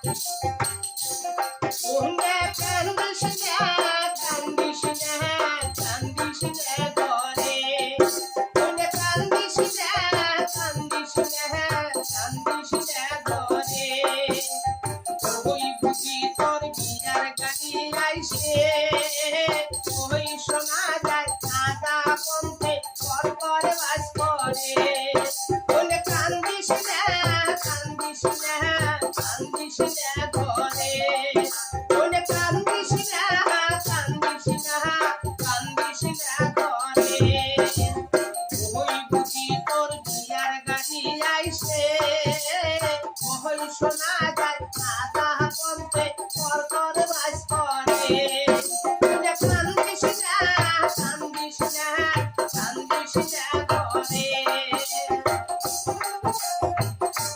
ওরে কান্দিস না কান্দিস না কান্দিস না ঘরে ওরে কান্দিস না কান্দিস না কান্দিস না ঘরে ওই বুঝি তোর বিয়ার গাড়ি আইছে ওই শোনা যায় আদা কমতে কর কর বাস করে ওরে কান্দিস না কান্দিস না কান্দিস না ঘরে ওরে কান্দিস না কান্দিস না কান্দিস না ঘরে ওই বুঝি তোর বিয়ার গাড়ি আইছে ওই শোনা যায় আদা কমতে কর কর বাস করে ওরে কান্দিস না কান্দিস না কান্দিস না ঘরে কান্দিস না